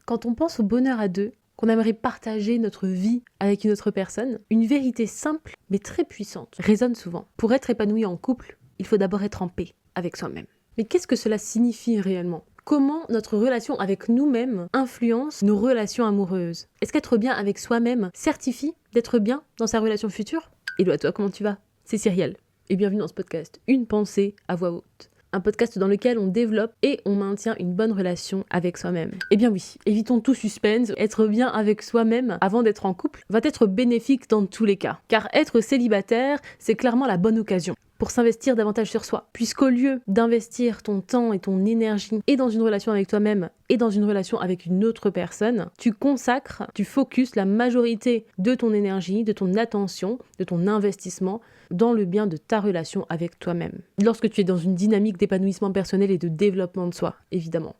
Quand on pense au bonheur à deux, qu'on aimerait partager notre vie avec une autre personne, une vérité simple mais très puissante résonne souvent. Pour être épanoui en couple, il faut d'abord être en paix avec soi-même. Mais qu'est-ce que cela signifie réellement ? Comment notre relation avec nous-mêmes influence nos relations amoureuses ? Est-ce qu'être bien avec soi-même certifie d'être bien dans sa relation future ? Hello à toi, comment tu vas ? C'est Cyrielle et bienvenue dans ce podcast, Une pensée à voix haute. Un podcast dans lequel on développe et on maintient une bonne relation avec soi-même. Eh bien oui, évitons tout suspense, être bien avec soi-même avant d'être en couple va être bénéfique dans tous les cas. Car être célibataire, c'est clairement la bonne occasion pour s'investir davantage sur soi. Puisqu'au lieu d'investir ton temps et ton énergie et dans une relation avec toi-même et dans une relation avec une autre personne, tu consacres, tu focuses la majorité de ton énergie, de ton attention, de ton investissement dans le bien de ta relation avec toi-même. Lorsque tu es dans une dynamique d'épanouissement personnel et de développement de soi, évidemment.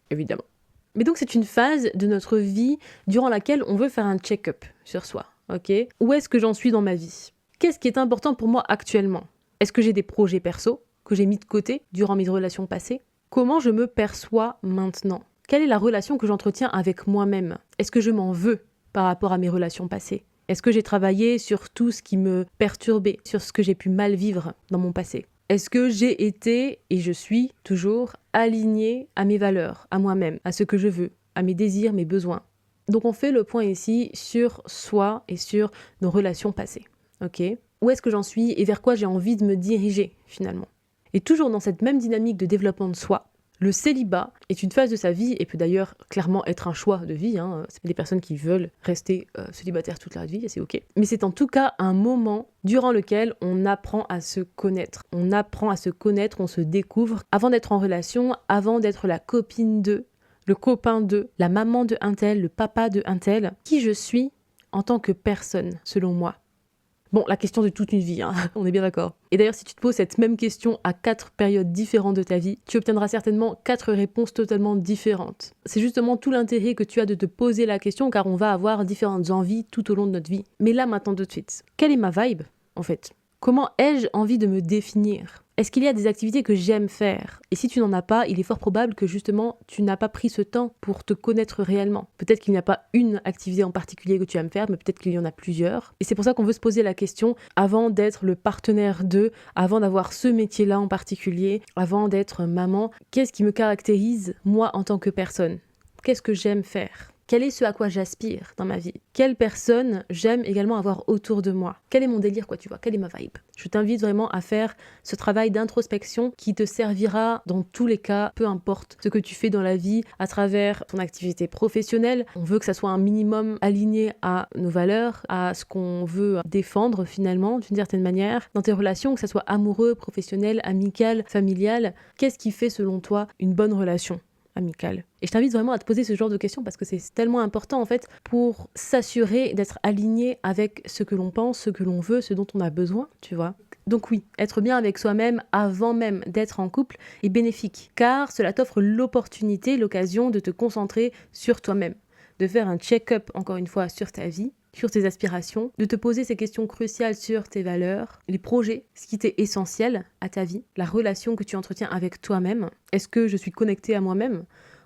Évidemment. Mais donc c'est une phase de notre vie durant laquelle on veut faire un check-up sur soi, ok ? Où est-ce que j'en suis dans ma vie ? Qu'est-ce qui est important pour moi actuellement ? Est-ce que j'ai des projets perso que j'ai mis de côté durant mes relations passées ? Comment je me perçois maintenant ? Quelle est la relation que j'entretiens avec moi-même ? Est-ce que je m'en veux par rapport à mes relations passées ? Est-ce que j'ai travaillé sur tout ce qui me perturbait, sur ce que j'ai pu mal vivre dans mon passé ? Est-ce que j'ai été et je suis toujours alignée à mes valeurs, à moi-même, à ce que je veux, à mes désirs, mes besoins ? Donc on fait le point ici sur soi et sur nos relations passées. Ok ? Où est-ce que j'en suis et vers quoi j'ai envie de me diriger finalement ? Et toujours dans cette même dynamique de développement de soi, le célibat est une phase de sa vie et peut d'ailleurs clairement être un choix de vie. C'est des personnes qui veulent rester célibataires toute leur vie et c'est ok. Mais c'est en tout cas un moment durant lequel on apprend à se connaître. On apprend à se connaître, on se découvre avant d'être en relation, avant d'être la copine de, le copain de, la maman de un tel, le papa de un tel. Qui je suis en tant que personne selon moi ? Bon, la question de toute une vie, on est bien d'accord. Et d'ailleurs, si tu te poses cette même question à 4 périodes différentes de ta vie, tu obtiendras certainement 4 réponses totalement différentes. C'est justement tout l'intérêt que tu as de te poser la question, car on va avoir différentes envies tout au long de notre vie. Mais là, maintenant, tout de suite, quelle est ma vibe, en fait ? Comment ai-je envie de me définir ? Est-ce qu'il y a des activités que j'aime faire ? Et si tu n'en as pas, il est fort probable que justement, tu n'as pas pris ce temps pour te connaître réellement. Peut-être qu'il n'y a pas une activité en particulier que tu aimes faire, mais peut-être qu'il y en a plusieurs. Et c'est pour ça qu'on veut se poser la question, avant d'être le partenaire de, avant d'avoir ce métier-là en particulier, avant d'être maman, qu'est-ce qui me caractérise, moi, en tant que personne ? Qu'est-ce que j'aime faire ? Quel est ce à quoi j'aspire dans ma vie ? Quelle personne j'aime également avoir autour de moi ? Quel est mon délire, tu vois ? Quelle est ma vibe ? Je t'invite vraiment à faire ce travail d'introspection qui te servira dans tous les cas, peu importe ce que tu fais dans la vie, à travers ton activité professionnelle. On veut que ça soit un minimum aligné à nos valeurs, à ce qu'on veut défendre finalement, d'une certaine manière. Dans tes relations, que ça soit amoureux, professionnel, amical, familial, qu'est-ce qui fait selon toi une bonne relation amicale ? Et je t'invite vraiment à te poser ce genre de questions parce que c'est tellement important en fait pour s'assurer d'être aligné avec ce que l'on pense, ce que l'on veut, ce dont on a besoin, tu vois. Donc oui, être bien avec soi-même avant même d'être en couple est bénéfique car cela t'offre l'opportunité, l'occasion de te concentrer sur toi-même, de faire un check-up encore une fois sur ta vie, sur tes aspirations, de te poser ces questions cruciales sur tes valeurs, les projets, ce qui t'est essentiel à ta vie, la relation que tu entretiens avec toi-même. Est-ce que je suis connectée à moi-même ?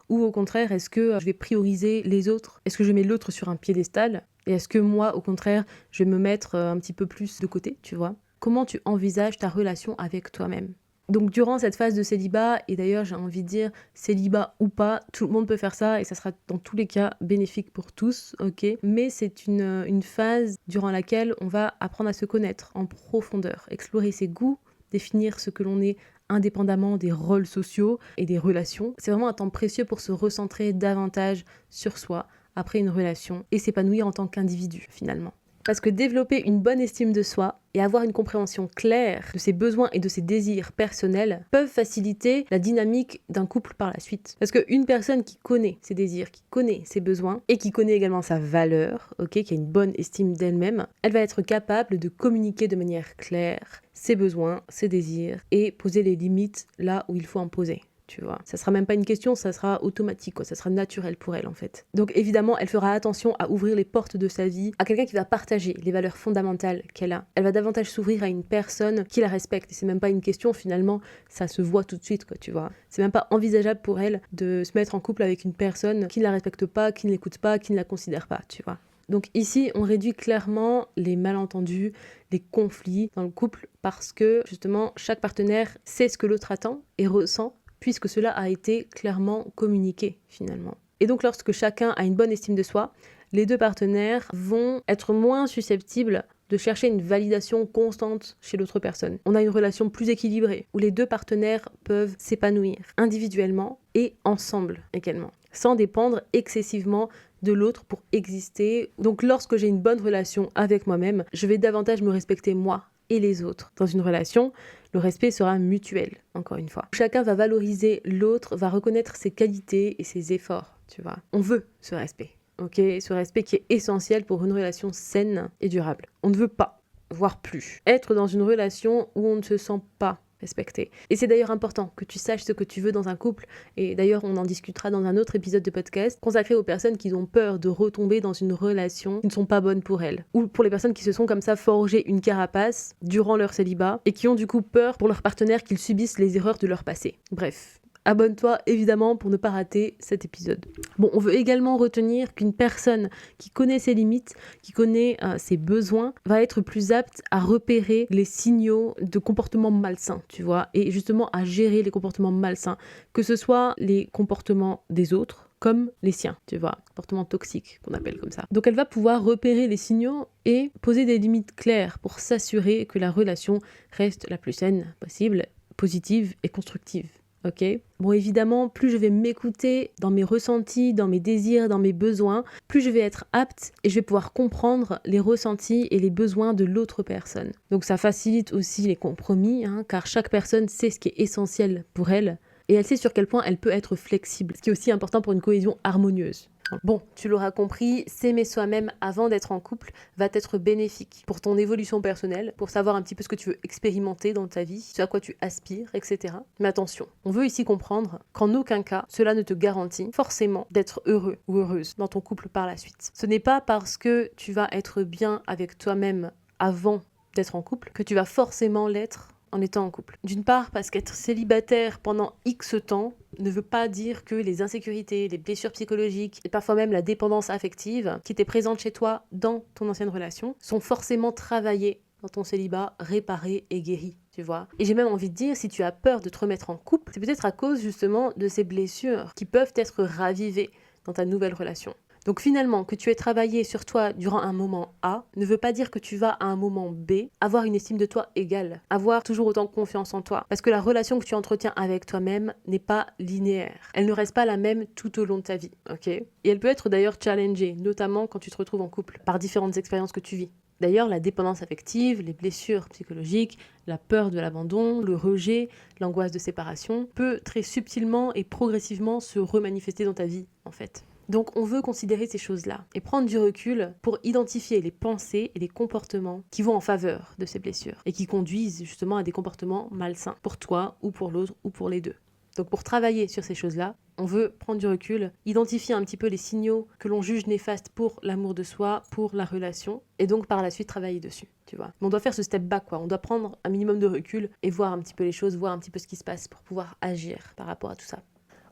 Ou au contraire, est-ce que je vais prioriser les autres ? Est-ce que je mets l'autre sur un piédestal ? Et est-ce que moi, au contraire, je vais me mettre un petit peu plus de côté, tu vois ? Comment tu envisages ta relation avec toi-même ? Donc durant cette phase de célibat, et d'ailleurs j'ai envie de dire célibat ou pas, tout le monde peut faire ça et ça sera dans tous les cas bénéfique pour tous, ok ? Mais c'est une phase durant laquelle on va apprendre à se connaître en profondeur, explorer ses goûts, définir ce que l'on est indépendamment des rôles sociaux et des relations. C'est vraiment un temps précieux pour se recentrer davantage sur soi après une relation et s'épanouir en tant qu'individu finalement. Parce que développer une bonne estime de soi et avoir une compréhension claire de ses besoins et de ses désirs personnels peuvent faciliter la dynamique d'un couple par la suite. Parce qu'une personne qui connaît ses désirs, qui connaît ses besoins et qui connaît également sa valeur, qui a une bonne estime d'elle-même, elle va être capable de communiquer de manière claire ses besoins, ses désirs et poser les limites là où il faut en poser. tu vois. Ça sera même pas une question, ça sera automatique, quoi. Ça sera naturel pour elle, en fait. Donc évidemment, elle fera attention à ouvrir les portes de sa vie à quelqu'un qui va partager les valeurs fondamentales qu'elle a. Elle va davantage s'ouvrir à une personne qui la respecte. Et c'est même pas une question, finalement, ça se voit tout de suite, quoi, tu vois. C'est même pas envisageable pour elle de se mettre en couple avec une personne qui ne la respecte pas, qui ne l'écoute pas, qui ne la considère pas, tu vois. Donc ici, on réduit clairement les malentendus, les conflits dans le couple parce que justement, chaque partenaire sait ce que l'autre attend et ressent puisque cela a été clairement communiqué finalement. Et donc lorsque chacun a une bonne estime de soi, les deux partenaires vont être moins susceptibles de chercher une validation constante chez l'autre personne. On a une relation plus équilibrée où les deux partenaires peuvent s'épanouir individuellement et ensemble également, sans dépendre excessivement de l'autre pour exister. Donc lorsque j'ai une bonne relation avec moi-même, je vais davantage me respecter moi et les autres. Dans une relation, le respect sera mutuel, encore une fois. Chacun va valoriser l'autre, va reconnaître ses qualités et ses efforts, tu vois. On veut ce respect, ok ? Ce respect qui est essentiel pour une relation saine et durable. On ne veut pas, voire plus, être dans une relation où on ne se sent pas respecté. Et c'est d'ailleurs important que tu saches ce que tu veux dans un couple, et d'ailleurs on en discutera dans un autre épisode de podcast consacré aux personnes qui ont peur de retomber dans une relation qui ne sont pas bonnes pour elles, ou pour les personnes qui se sont comme ça forgé une carapace durant leur célibat, et qui ont du coup peur pour leur partenaire qu'ils subissent les erreurs de leur passé. Bref. Abonne-toi évidemment pour ne pas rater cet épisode. Bon, on veut également retenir qu'une personne qui connaît ses limites, qui connaît ses besoins, va être plus apte à repérer les signaux de comportements malsains, tu vois, et justement à gérer les comportements malsains, que ce soit les comportements des autres, comme les siens, tu vois, comportements toxiques qu'on appelle comme ça. Donc elle va pouvoir repérer les signaux et poser des limites claires pour s'assurer que la relation reste la plus saine possible, positive et constructive. Ok. Bon, évidemment, plus je vais m'écouter dans mes ressentis, dans mes désirs, dans mes besoins, plus je vais être apte et je vais pouvoir comprendre les ressentis et les besoins de l'autre personne. Donc ça facilite aussi les compromis, car chaque personne sait ce qui est essentiel pour elle et elle sait sur quel point elle peut être flexible, ce qui est aussi important pour une cohésion harmonieuse. Bon, tu l'auras compris, s'aimer soi-même avant d'être en couple va être bénéfique pour ton évolution personnelle, pour savoir un petit peu ce que tu veux expérimenter dans ta vie, ce à quoi tu aspires, etc. Mais attention, on veut ici comprendre qu'en aucun cas, cela ne te garantit forcément d'être heureux ou heureuse dans ton couple par la suite. Ce n'est pas parce que tu vas être bien avec toi-même avant d'être en couple que tu vas forcément l'être en étant en couple. D'une part, parce qu'être célibataire pendant X temps ne veut pas dire que les insécurités, les blessures psychologiques et parfois même la dépendance affective qui étaient présentes chez toi dans ton ancienne relation sont forcément travaillées dans ton célibat, réparées et guéries, tu vois. Et j'ai même envie de dire, si tu as peur de te remettre en couple, c'est peut-être à cause justement de ces blessures qui peuvent être ravivées dans ta nouvelle relation. Donc finalement, que tu aies travaillé sur toi durant un moment A ne veut pas dire que tu vas à un moment B avoir une estime de toi égale, avoir toujours autant confiance en toi. Parce que la relation que tu entretiens avec toi-même n'est pas linéaire. Elle ne reste pas la même tout au long de ta vie, ok ? Et elle peut être d'ailleurs challengée, notamment quand tu te retrouves en couple, par différentes expériences que tu vis. D'ailleurs, la dépendance affective, les blessures psychologiques, la peur de l'abandon, le rejet, l'angoisse de séparation peut très subtilement et progressivement se remanifester dans ta vie, en fait. Donc on veut considérer ces choses-là et prendre du recul pour identifier les pensées et les comportements qui vont en faveur de ces blessures et qui conduisent justement à des comportements malsains pour toi ou pour l'autre ou pour les deux. Donc pour travailler sur ces choses-là, on veut prendre du recul, identifier un petit peu les signaux que l'on juge néfastes pour l'amour de soi, pour la relation, et donc par la suite travailler dessus, tu vois. Mais on doit faire ce step back, quoi. On doit prendre un minimum de recul et voir un petit peu les choses, voir un petit peu ce qui se passe pour pouvoir agir par rapport à tout ça.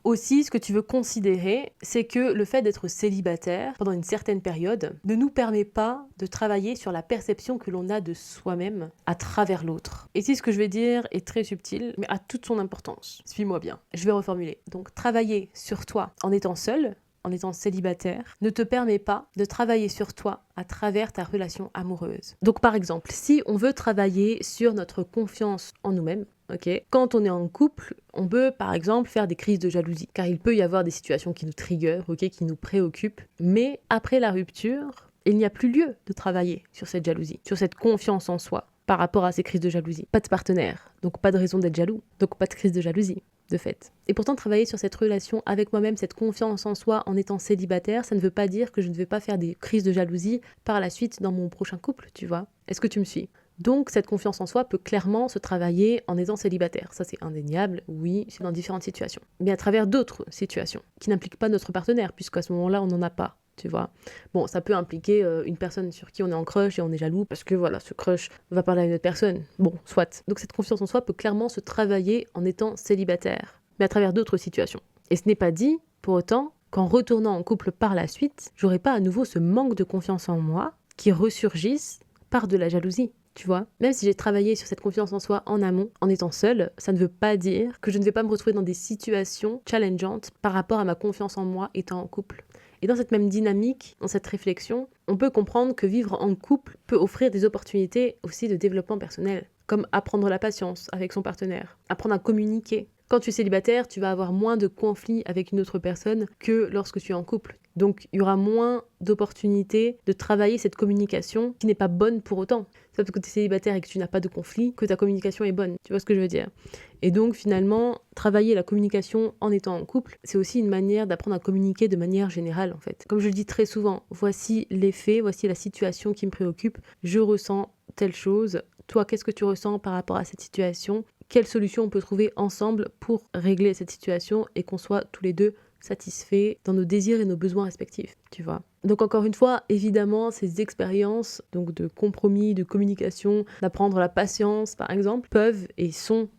Aussi, ce que tu veux considérer, c'est que le fait d'être célibataire pendant une certaine période ne nous permet pas de travailler sur la perception que l'on a de soi-même à travers l'autre. Et si ce que je vais dire est très subtil, mais a toute son importance. Suis-moi bien. Je vais reformuler. Donc, travailler sur toi en étant seul, en étant célibataire, ne te permet pas de travailler sur toi à travers ta relation amoureuse. Donc par exemple, si on veut travailler sur notre confiance en nous-mêmes, quand on est en couple, on peut par exemple faire des crises de jalousie, car il peut y avoir des situations qui nous triggerent, qui nous préoccupent, mais après la rupture, il n'y a plus lieu de travailler sur cette jalousie, sur cette confiance en soi par rapport à ces crises de jalousie. Pas de partenaire, donc pas de raison d'être jaloux, donc pas de crise de jalousie. De fait. Et pourtant, travailler sur cette relation avec moi-même, cette confiance en soi en étant célibataire, ça ne veut pas dire que je ne vais pas faire des crises de jalousie par la suite dans mon prochain couple, tu vois. Est-ce que tu me suis ? Donc cette confiance en soi peut clairement se travailler en étant célibataire. Ça c'est indéniable, oui, c'est dans différentes situations. Mais à travers d'autres situations qui n'impliquent pas notre partenaire, puisqu'à ce moment-là on n'en a pas. Tu vois. Bon, ça peut impliquer une personne sur qui on est en crush et on est jaloux parce que voilà, ce crush va parler à une autre personne. Bon, soit. Donc cette confiance en soi peut clairement se travailler en étant célibataire, mais à travers d'autres situations. Et ce n'est pas dit, pour autant, qu'en retournant en couple par la suite, j'aurai pas à nouveau ce manque de confiance en moi qui ressurgisse par de la jalousie. Tu vois, même si j'ai travaillé sur cette confiance en soi en amont, en étant seule, ça ne veut pas dire que je ne vais pas me retrouver dans des situations challengeantes par rapport à ma confiance en moi étant en couple. Et dans cette même dynamique, dans cette réflexion, on peut comprendre que vivre en couple peut offrir des opportunités aussi de développement personnel, comme apprendre la patience avec son partenaire, apprendre à communiquer. Quand tu es célibataire, tu vas avoir moins de conflits avec une autre personne que lorsque tu es en couple. Donc, il y aura moins d'opportunités de travailler cette communication qui n'est pas bonne pour autant. C'est pas parce que tu es célibataire et que tu n'as pas de conflit que ta communication est bonne. Tu vois ce que je veux dire? Et donc, finalement, travailler la communication en étant en couple, c'est aussi une manière d'apprendre à communiquer de manière générale, en fait. Comme je le dis très souvent, voici les faits, voici la situation qui me préoccupe, je ressens telle chose. Toi, qu'est-ce que tu ressens par rapport à cette situation? Quelle solution on peut trouver ensemble pour régler cette situation et qu'on soit tous les deux satisfaits dans nos désirs et nos besoins respectifs, tu vois. Donc encore une fois, évidemment, ces expériences donc de compromis, de communication, d'apprendre la patience par exemple, peuvent et sont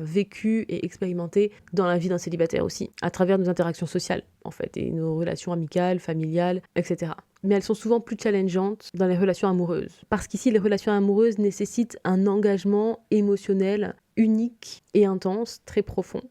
vécues et expérimentées dans la vie d'un célibataire aussi, à travers nos interactions sociales en fait, et nos relations amicales, familiales, etc. Mais elles sont souvent plus challengeantes dans les relations amoureuses. Parce qu'ici, les relations amoureuses nécessitent un engagement émotionnel unique et intense, très profond.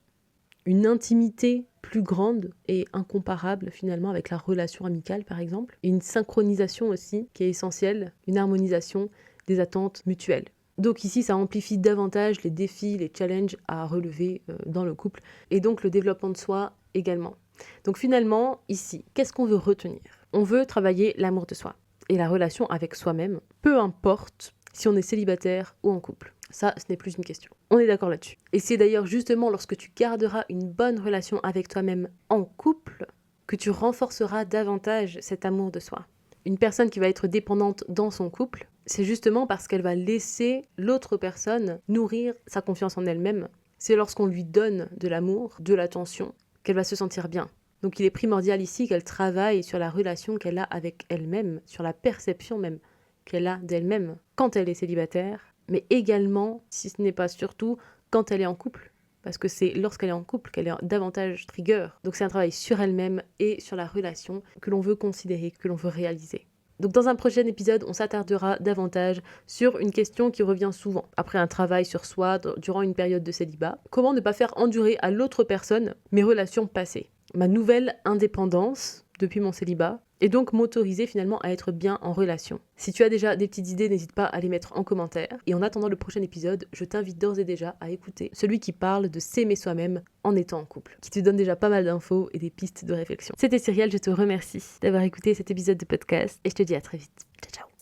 Une intimité plus grande et incomparable finalement avec la relation amicale par exemple. Et une synchronisation aussi qui est essentielle, une harmonisation des attentes mutuelles. Donc ici, ça amplifie davantage les défis, les challenges à relever dans le couple et donc le développement de soi également. Donc finalement, ici, qu'est-ce qu'on veut retenir? On veut travailler l'amour de soi et la relation avec soi-même, peu importe si on est célibataire ou en couple. Ça, ce n'est plus une question. On est d'accord là-dessus. Et c'est d'ailleurs justement lorsque tu garderas une bonne relation avec toi-même en couple que tu renforceras davantage cet amour de soi. Une personne qui va être dépendante dans son couple, c'est justement parce qu'elle va laisser l'autre personne nourrir sa confiance en elle-même. C'est lorsqu'on lui donne de l'amour, de l'attention, qu'elle va se sentir bien. Donc il est primordial ici qu'elle travaille sur la relation qu'elle a avec elle-même, sur la perception même qu'elle a d'elle-même quand elle est célibataire, mais également, si ce n'est pas surtout, quand elle est en couple. Parce que c'est lorsqu'elle est en couple qu'elle est davantage trigger. Donc c'est un travail sur elle-même et sur la relation que l'on veut considérer, que l'on veut réaliser. Donc dans un prochain épisode, on s'attardera davantage sur une question qui revient souvent après un travail sur soi durant une période de célibat. Comment ne pas faire endurer à l'autre personne mes relations passées, ma nouvelle indépendance depuis mon célibat, et donc m'autoriser finalement à être bien en relation. Si tu as déjà des petites idées, n'hésite pas à les mettre en commentaire. Et en attendant le prochain épisode, je t'invite d'ores et déjà à écouter celui qui parle de s'aimer soi-même en étant en couple, qui te donne déjà pas mal d'infos et des pistes de réflexion. C'était Cyrielle, je te remercie d'avoir écouté cet épisode de podcast et je te dis à très vite. Ciao ciao.